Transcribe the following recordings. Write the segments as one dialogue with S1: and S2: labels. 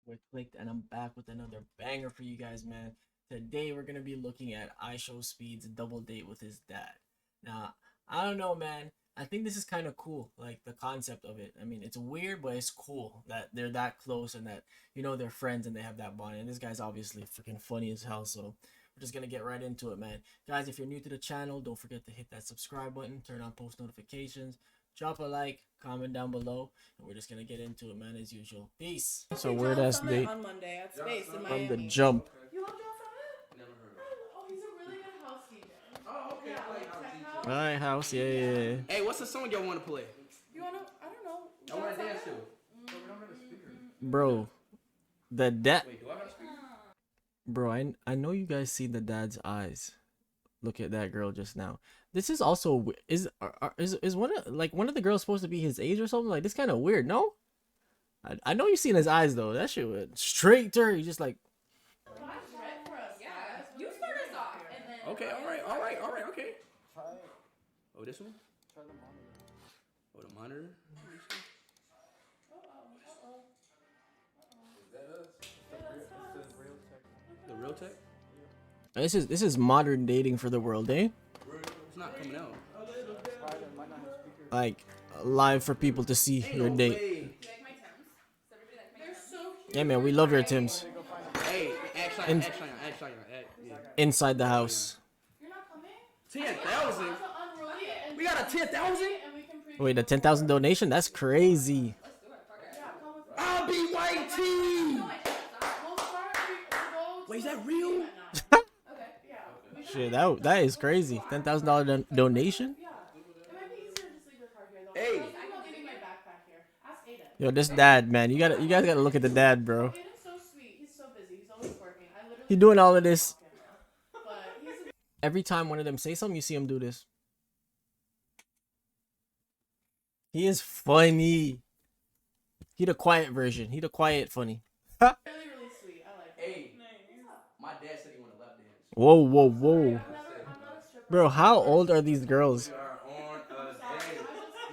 S1: We're Clicked, and I'm back with another banger for you guys, man. Today we're gonna be looking at Ishowspeeds double date with his dad. Now, I don't know, man. I think this is kind of cool, like the concept of it. I mean, it's weird, but it's cool that they're that close and that they're friends and they have that bond. And this guy's obviously freaking funny as hell, so we're just gonna get right into it, man. Guys, if you're new to the channel, don't forget to hit that subscribe button, turn on post notifications, drop a like, comment down below, and we're just gonna get into it, man, as usual. Peace. So weird ass date
S2: on Monday at Space in
S1: from the
S2: Miami.
S1: jump.
S2: You love John Summit? Never heard of him. Oh, he's a really good house DJ. Oh, okay.
S3: Yeah,
S2: Like tech house.
S1: All right, house, yeah.
S3: Hey, what's the song y'all want to play?
S2: You wanna? I don't know.
S3: I want to dance to.
S1: Bro, the dad.
S3: Wait, do I have a speaker?
S1: Bro, I know you guys see the dad's eyes. Look at that girl just now. This is also is one of the girls supposed to be his age or something? Like, this kind of weird, no? I know you seen his eyes though. That shit went straight to her. You just like.
S2: You start us off, and then.
S3: Okay, all right, okay. Oh, this one?
S4: Try the monitor.
S3: Oh, the monitor?
S4: Is that us? It's the real tech.
S3: The real tech?
S1: This is modern dating for the world, eh?
S3: It's not coming out.
S4: Try it, might not have speakers.
S1: Like live for people to see
S3: Ain't
S1: your
S3: no
S1: date.
S3: way.
S2: You like my Tims? Does everybody like my Tims? They're so cute.
S1: Yeah, man, we love your Tims.
S3: Hey,
S1: In-
S3: action. Yeah.
S1: Inside the house.
S2: You're not coming?
S3: 10,000?
S2: So unruly and
S3: We got a 10,000?
S2: and we can pre-
S1: Wait, the 10,000 donation? That's crazy.
S2: Let's do it. Fuck it. Yeah, come with me.
S3: I'll be white tea!
S2: We'll start. We'll go
S3: Wait, is
S2: to
S3: that
S2: a
S3: real?
S2: theme at night. Okay. Yeah. We should-
S1: Shit, that is crazy. $10,000 donation?
S2: Yeah. It might be easier to just leave your card here though.
S3: Hey.
S2: I'm not leaving my backpack here. Ask Aiden.
S1: Yo, this dad, man, you guys gotta look at the dad, bro.
S2: Aiden's so sweet. He's so busy. He's always working. I literally.
S1: He doing all of this.
S2: But he's a
S1: Every time one of them say something, you see him do this. He is funny. He the quiet version. He the quiet funny.
S2: really, really sweet. I like him.
S3: Hey, my dad said he wanted to lap dance.
S1: Whoa.
S2: I'm not a stripper.
S1: Bro, how old are these girls?
S3: We are on a date.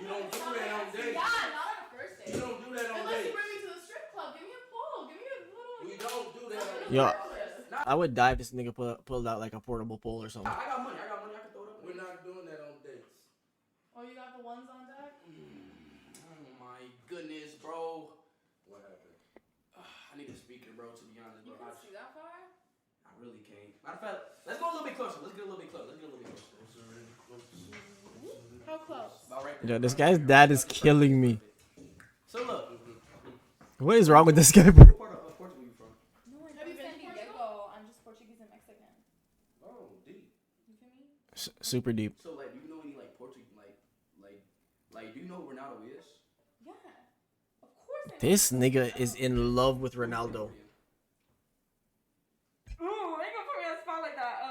S3: You don't do that on
S2: Yeah,
S3: dates.
S2: not on a first date.
S3: You don't do that on
S2: Unless you
S3: dates.
S2: bring me to the strip club. Give me a pull. Give me a little.
S3: We don't do that on dates.
S1: Yo, I would die if this nigga pulled out like a portable pole or something.
S3: I got money. I can throw it up.
S4: We're not doing that on dates.
S2: Oh, you got the ones on deck?
S3: Oh my goodness, bro.
S4: What happened?
S3: I need a speaker, bro, to be honest,
S2: You
S3: bro.
S2: can see that far?
S3: I really can't. Matter of fact, let's go a little bit closer. Let's get a little bit closer.
S2: How close?
S3: About right there.
S1: Yo, this guy's dad is killing me.
S3: So look.
S1: What is wrong with this guy, bro?
S3: What Portugal you from?
S2: No, have you been to Portugal? I'm just Portuguese and Mexican.
S3: Oh, deep.
S2: You feel me?
S1: Super deep.
S3: So like, do you know any like Portuguese like do you know who Ronaldo is?
S2: Yeah. Of course I
S1: This nigga is in love with Ronaldo.
S2: Ooh, ain't gonna put me on the spot like that. I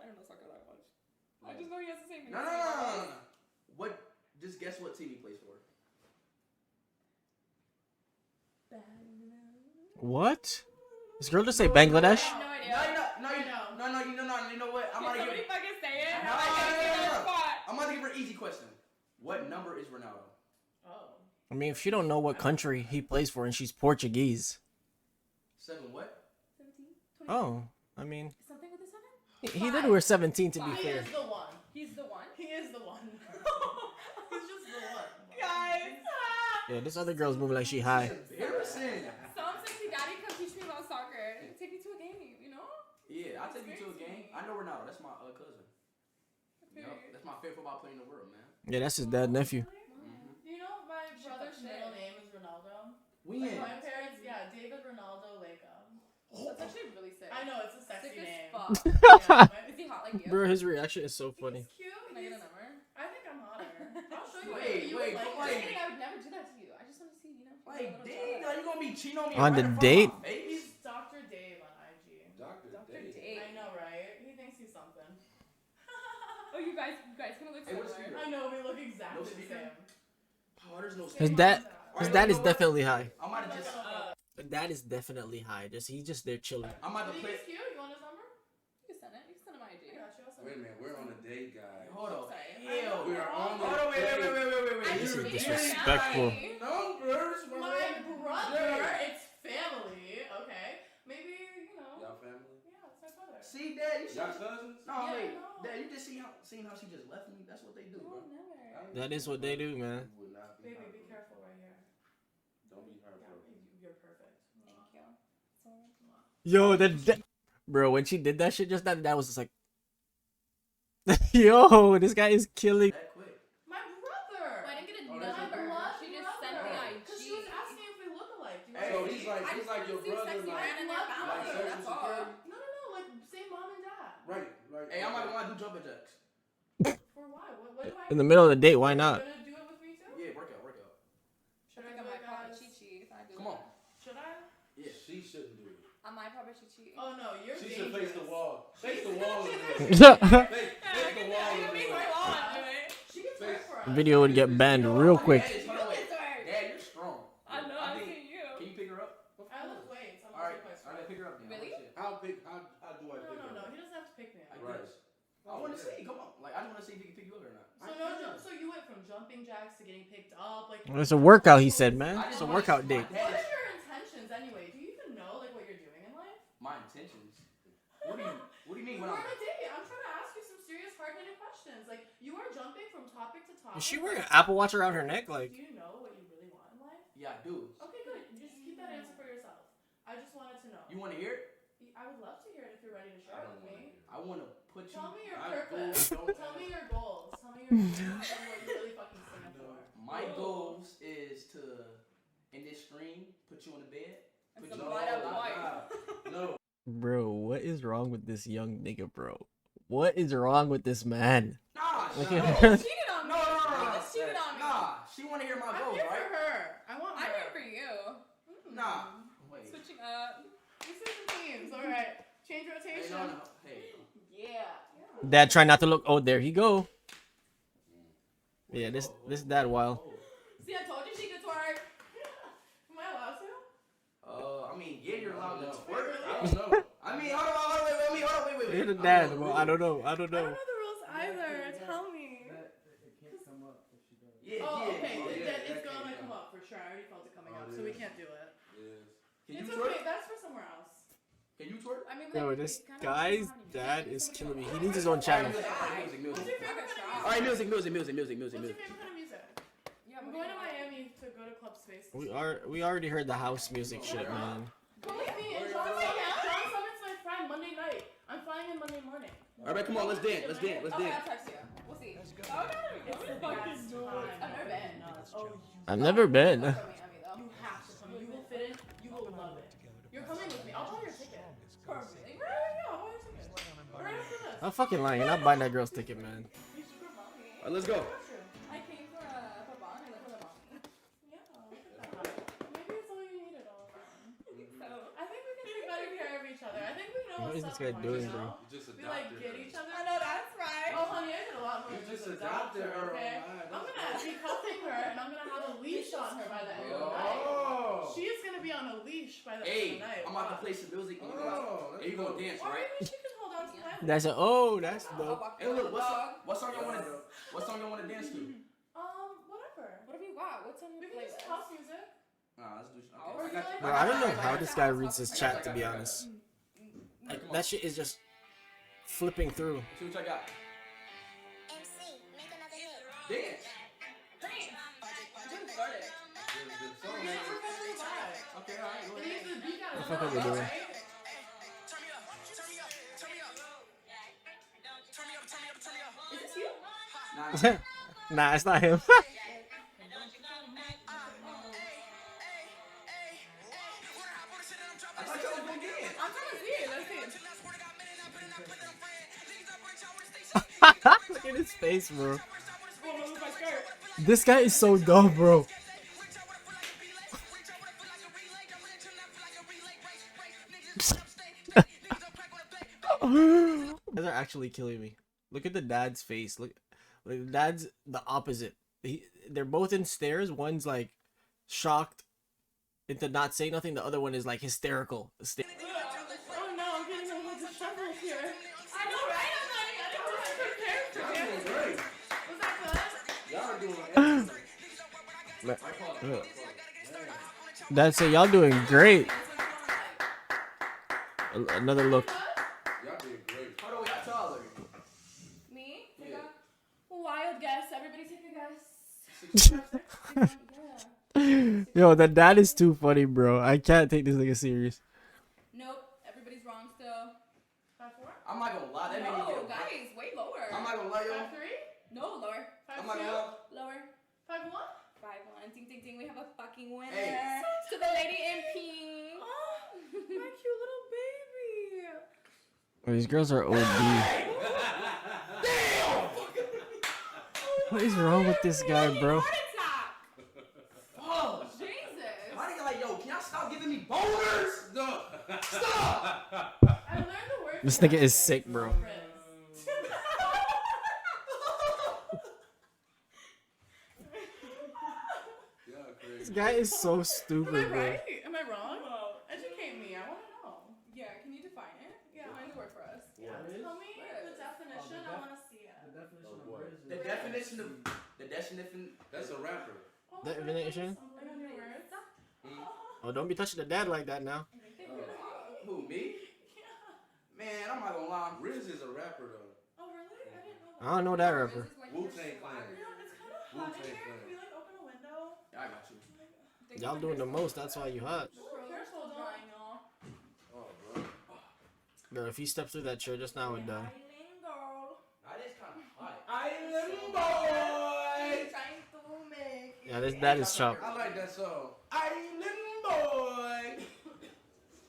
S2: don't know soccer that much. I just know he has the same.
S3: No. What? Just guess what team he plays for.
S1: What? This girl just say Bangladesh?
S2: No idea.
S3: No, you know what? I'm
S2: Can
S3: gonna
S2: somebody
S3: give
S2: fucking say it?
S3: No,
S2: How am I gonna get on the
S3: no.
S2: spot?
S3: I'm gonna give her an easy question. What number is Ronaldo?
S2: Oh.
S1: I mean, if she don't know what country he plays for and she's Portuguese.
S3: 7 what?
S2: 17? 20?
S1: Oh, I mean,
S2: Something with a 7?
S1: he did wear 17 to be
S2: He
S1: fair.
S2: is the one. He's the one? He is the one. He's just the one. Guys.
S1: Yeah, this other girl's moving like she high.
S3: Embarrassing.
S2: Some sexy daddy come teach me about soccer. Take me to a game, you know?
S3: Yeah, I'll take you to a game. I know Ronaldo. That's my cousin.
S2: Okay.
S3: Yep, that's my favorite football player in the world, man.
S1: Yeah, that's his dad nephew.
S2: You know, my brother's middle name is Ronaldo.
S3: When?
S2: Like my parents, yeah, David Ronaldo Lake. That's actually really sick. I know, it's a sexy name. Is he hot like you?
S1: Bro, his reaction is so funny.
S2: He's cute. Can I get a number? I think I'm hotter. I'll show you.
S3: Wait,
S2: You
S3: wait,
S2: would like
S3: but
S2: it.
S3: wait.
S2: I would never do that to you. I just want to see, you know.
S3: Like, dang, are you gonna be cheating on me
S1: On
S3: right
S1: the
S3: in front
S1: date?
S3: of my face?
S2: He's Dr. Dave on IG.
S4: Dr. Dave.
S2: I know, right? He thinks he's something. Oh, you guys gonna look
S3: Hey, what's
S2: similar.
S3: speaker?
S2: I know, we look exactly
S3: No
S2: the
S3: speaker?
S2: same.
S3: Oh, there's no
S1: His
S3: speaker.
S1: dad,
S3: Alright,
S1: his dad
S3: you
S1: is
S3: know what?
S1: definitely high.
S3: I might have just.
S1: The dad is definitely high. He's just there chilling.
S3: I might have
S2: He's
S3: play.
S2: cute. You want his number? You can send it. You can send him my IG. I got you. I'll send
S4: Wait a
S2: it.
S4: minute, we're on a date, guys.
S3: Hold on.
S2: Sorry.
S3: Hell.
S4: We are on
S3: Hold on, wait.
S1: This is
S3: You're
S1: disrespectful.
S4: Numbers,
S2: My brother
S3: See, Dad, you
S4: Y'all
S3: see?
S4: cousins?
S3: No,
S2: Yeah,
S3: wait.
S2: I know.
S3: Dad, you just seen how she just left me? That's what they do, bro.
S2: No, never.
S1: That is what they do, man.
S4: You would not be
S2: Baby, be
S4: heartbroken.
S2: careful right here.
S4: Don't be heartbroken.
S2: You're perfect.
S5: Thank you.
S1: Yo, bro, when she did that shit just that was just like, yo, this guy is killing.
S3: That quick.
S2: My brother.
S5: Well, I didn't get a
S3: Oh, that's
S5: number.
S3: your
S2: blood
S5: She just sent me
S2: brother.
S5: IG.
S2: Because she was asking if we look alike. Do you
S3: Hey,
S4: So
S2: want to
S4: he's
S2: see?
S4: like,
S5: I
S4: he's
S5: just
S4: like
S5: wanted
S4: your
S5: to see
S4: brother,
S5: sexy
S4: like,
S5: man in their
S2: Like
S5: family.
S4: social
S5: That's all.
S4: security?
S2: No, like same mom and dad.
S4: Right, right.
S3: Hey, I might want to do jumping jacks.
S2: For why? What do I?
S1: In the middle of the date, why not?
S2: You're gonna do it with me too?
S3: Yeah, workout.
S2: Should
S5: I
S2: I
S5: think I
S2: do it,
S5: might pop a
S2: guys?
S5: chi-chi if I do
S3: Come on.
S5: that.
S2: Should I?
S3: Yeah.
S4: She shouldn't do it.
S5: I might pop a chi-chi.
S2: Oh no, you're
S4: She
S2: dangerous.
S4: should face the wall. Face the wall. and do it.
S2: Face
S4: Face the wall. and do it.
S2: She can twerk for us.
S1: Video would get banned real quick.
S3: Dad, hold on, wait. Dad, you're strong.
S5: I know,
S3: I
S5: I've
S3: think-
S5: seen you.
S3: Can you pick her up?
S2: I lift weights. I'm
S3: All right,
S2: also quite
S3: all right, pick her up. Then.
S5: Really?
S4: How do I pick
S2: No,
S4: her?
S2: he doesn't have to pick me up.
S3: Like
S4: Right.
S3: this. I want to see. Come on. Like I just want to see if he can pick you up or not.
S2: So you went from jumping jacks to getting picked up, like.
S1: It's a workout, he said, man.
S3: I
S1: It's
S3: just
S1: a
S3: wanna-
S1: workout date.
S3: my dad
S2: What
S3: is-
S2: are your intentions anyway? Do you even know like what you're doing in life?
S3: My intentions. What do you mean when
S2: We're
S3: I'm?
S2: on a date. I'm trying to ask you some serious, hard-hitting questions. Like you are jumping from topic to topic.
S1: Is she wearing an Apple Watch around her neck?
S2: Do
S1: Like,
S2: you know what you really want in life?
S3: Yeah, I do.
S2: Okay, good. You just keep that answer for yourself. I just wanted to know.
S3: You want to hear it?
S2: I would love to hear it if you're ready to share
S4: I
S2: it
S4: don't
S2: with
S4: want to
S2: me.
S4: hear it.
S3: I want to put you.
S2: Tell me your
S4: I
S2: purpose.
S4: don't
S2: Tell me
S4: ask.
S2: your goals. Tell me your dreams and what you really fucking stand for.
S3: My goals is to, in this stream, put you on the bed. Put
S5: Some
S3: you
S5: light up
S3: on
S5: white.
S4: No.
S1: bro, what is wrong with this young nigga, bro? What is wrong with this man?
S3: Nah,
S1: Look
S3: nah,
S1: at
S3: no.
S1: her.
S5: Cheated on me.
S3: No.
S5: You just cheated on me.
S3: Nah, she want to hear my
S2: I'm
S3: goals,
S2: here
S3: right?
S2: for her. I want her.
S5: I'm here for you.
S3: Nah. Wait.
S5: Switching up.
S2: We switching teams. All right. Change
S3: Hey,
S2: rotation.
S3: no. Hey.
S2: Yeah.
S1: Dad, try not to look. Oh, there he go. Yeah, this dad wild.
S2: See, I told you she could twerk. Am I allowed to?
S3: I mean, yeah, you're allowed to
S4: No.
S3: twerk.
S4: I don't know.
S3: I mean, hold on, wait.
S1: You're the dad, bro. I don't know.
S2: I don't know the rules either. Tell me.
S3: Yeah,
S2: Oh,
S3: yeah.
S2: okay.
S4: Oh, yeah,
S2: It's
S4: that
S2: gonna
S4: can't
S2: come up for sure. I already felt it coming
S4: Oh,
S2: up,
S4: it
S2: so we
S4: is.
S2: can't do it.
S4: Yes.
S3: Can you
S2: It's
S3: twerk?
S2: okay. That's for somewhere else.
S3: Can you twerk?
S5: I mean,
S1: Yo,
S5: like,
S1: this
S5: kind of
S1: guy's
S5: how many
S1: dad
S5: minutes
S1: is
S5: somebody
S1: killing me.
S5: will
S1: He
S5: watch.
S1: needs his own channel.
S2: What's your favorite
S5: Okay,
S2: kind of
S5: stop.
S2: music?
S3: Alright, music.
S2: What's your
S3: music.
S2: favorite kind of music?
S5: Yeah,
S2: I'm
S5: what
S2: going
S5: do
S2: to
S5: you like?
S2: Miami to go to Club Space.
S1: We already heard the house music shit, man.
S2: Come with me. And John Summit's my friend Monday night. I'm flying in Monday morning.
S3: Alright, come on, let's dance.
S5: Okay, I'll text you. We'll see.
S2: It's
S5: Oh, no,
S2: the
S5: no,
S2: best
S5: no.
S2: time.
S5: I've never been.
S2: Oh,
S1: I've never been.
S5: From Miami, though.
S2: you have to come. You will fit in. You will love it. You're coming with me. I'll buy your ticket.
S5: Perfect.
S2: Yeah, I'll buy your ticket. Right after this.
S1: I'm fucking lying. You're not buying that girl's ticket, man.
S2: You super mommy.
S3: Alright, let's go.
S5: I came for a bond and I for the mommy.
S2: Yeah, look at that. Maybe it's all you needed all along.
S5: So,
S2: I think we can take better care of each other. I think we know
S1: What is
S2: what's
S1: this
S2: up
S1: guy
S2: going,
S1: doing,
S2: you
S1: bro?
S2: know?
S4: You just
S2: We like
S4: adopted
S2: get
S4: her.
S2: each other.
S5: I know that's right.
S2: Oh, honey, I did a lot more
S4: You
S2: than
S4: just
S2: adopt
S4: adopted her.
S2: okay?
S4: Online.
S2: I'm gonna be cuffing her and I'm gonna have a leash on her by the end of the night.
S4: Oh.
S2: She is gonna be on a leash by the end of
S3: Hey,
S2: the night.
S3: I'm about to play some music and you gonna dance,
S2: Or
S3: right?
S2: maybe she can hold on to that.
S1: That's a that's
S5: I'll
S1: dope.
S5: walk
S3: Hey,
S5: you
S3: look,
S5: with the dog.
S3: what song y'all wanna dance to?
S2: Whatever.
S5: Whatever you want. What's on
S2: We
S5: your
S2: can do
S5: playlist?
S2: some house music.
S3: Nah, let's do.
S5: Oh,
S3: Okay, I got you.
S1: Bro, I don't know how this guy reads his chat, to be honest. Like, that shit is just flipping through.
S3: See what I got. Dance.
S5: Just started.
S3: Okay, alright.
S2: It needs to be kind
S1: What
S2: of
S1: the fuck are we doing?
S2: Is this you?
S3: Nah,
S1: Nah, it's not him.
S3: I thought y'all was gonna dance.
S2: I'm trying to see it. Let's see.
S1: Look at his face, bro.
S2: Oh, move my skirt.
S1: This guy is so dumb, bro. Guys are actually killing me. Look at the dad's face. Look, like the dad's the opposite. They're both in stares. One's like shocked into not saying nothing. The other one is like hysterical.
S2: Oh no, I'm getting a little disheveled here. I know, right? I wasn't prepared for this.
S3: Y'all are doing excellent.
S1: Dad said y'all doing great. Another look.
S4: Y'all did
S1: Yo, the dad is too funny, bro. I can't take this nigga serious.
S5: Nope, everybody's wrong still.
S2: 5'4"?
S3: I'm not gonna lie, that made me get
S5: No,
S3: a
S5: guys, way lower.
S3: I'm not gonna lie, yo.
S2: 5'3"?
S5: No, lower.
S3: I'm not gonna lie.
S5: Lower.
S2: 5'1"?
S5: 5'1". Ding, ding, ding. We have a fucking winner.
S3: Hey.
S5: To the lady in pink.
S2: Oh, my cute little baby.
S1: Oh, these girls are OD. What is wrong with this guy, bro?
S5: Heart attack.
S3: Oh,
S5: Jesus.
S3: my nigga like, yo, can y'all stop giving me boners?
S4: No.
S3: Stop!
S2: I learned the word.
S1: This
S2: for
S1: nigga
S2: that
S1: is
S2: today.
S1: sick, bro.
S4: Y'all
S1: This
S4: crazy.
S1: guy is so
S2: Am I
S1: stupid, bro.
S2: right? Am I wrong? Educate me. I want to know.
S5: Yeah, can you define it? Yeah, find the word for us.
S2: Yeah. Tell me the definition. I want to see it.
S3: The definition of the definition.
S4: That's a rapper.
S2: Oh,
S1: Definition?
S2: I got new words.
S1: Oh, don't be touching the dad like that now.
S3: Who, me? Man, I'm not gonna lie.
S4: Riz is a rapper though.
S2: Oh, really? I didn't know that.
S1: I don't know that rapper.
S4: Wu-Tang Clan.
S2: You know, it's kind of hot in
S4: Wu-Tang
S2: here.
S4: Clan.
S2: Can we like open a window?
S3: I got you.
S1: Y'all doing the most, that's why you hot.
S2: Careful, drawing, y'all.
S4: Oh, bro.
S1: Bro, if he stepped through that chair just now, it would die.
S3: That is kind of hot.
S4: Island boy.
S5: Trying to make it.
S1: Yeah, this dad is chopped.
S4: I like that song.
S3: Island boy.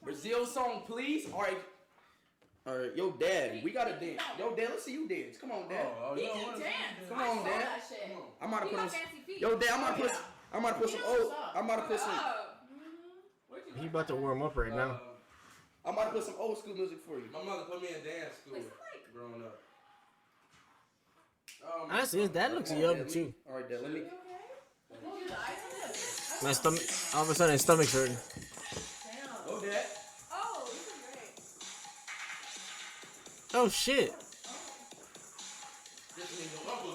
S3: Brazil song, please. All right. Yo, dad, we gotta dance. Yo, dad, let's see you dance. Come on, dad.
S4: Oh,
S5: He
S4: you
S5: can
S4: don't want
S5: dance.
S3: Come
S5: I
S3: on,
S5: saw
S3: Dad.
S5: that shit.
S3: I'm about to
S5: He
S3: put
S5: got
S3: on.
S5: fancy feet.
S3: Yo, dad, I'm about to put. I'm about to put some old. I'm about to put some.
S5: Where'd you
S1: He
S5: learn
S1: about to
S5: that?
S1: warm up right now.
S3: I'm about to put some old school music for you.
S4: My mother put me in dance school
S5: Wait, like-
S4: growing up.
S1: Honestly, his dad looks young too.
S3: All right, dad. Let me.
S2: You okay? Close your eyes on this.
S1: My stomach, all of a sudden his stomach's hurting.
S2: Damn.
S3: Oh, dad.
S5: Oh, this is great.
S1: Oh shit.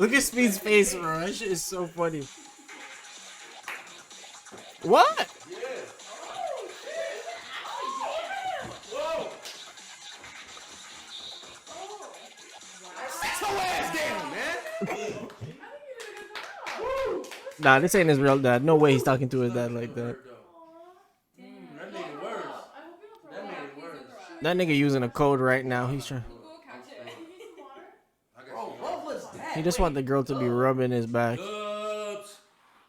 S1: Look at Speed's face, bro. That shit is so funny. What?
S4: Yeah. Whoa.
S3: Sit your ass down, man.
S2: I think you did a good job.
S1: Nah, this ain't his real dad. No way he's talking to his dad like that.
S4: That made it worse.
S2: I hope you don't throw
S4: That
S2: up.
S4: made it worse.
S1: That nigga using a code right now. He's trying.
S5: Google catch it.
S2: You need some water?
S4: I got
S3: Bro,
S4: you.
S3: what was that?
S1: He just want the girl to be rubbing his back.
S4: Dubs.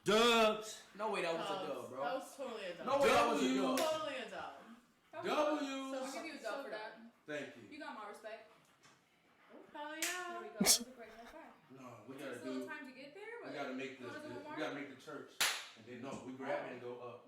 S4: Dubs.
S3: No way, that was a dub,
S2: That
S3: bro.
S2: was totally a dub.
S3: No way, that was a
S4: W.
S3: dub.
S2: Totally a dub.
S4: W.
S5: I'll give you a dub for that.
S4: Thank you.
S5: You got my respect.
S2: Hell
S5: There
S2: yeah.
S5: we go. That was a great high five.
S4: No, we gotta
S5: Still
S4: do.
S5: time to get there,
S4: We
S5: but
S4: gotta make this.
S5: Wanna do one more?
S4: We gotta make the church. And then no, we grab it and go up.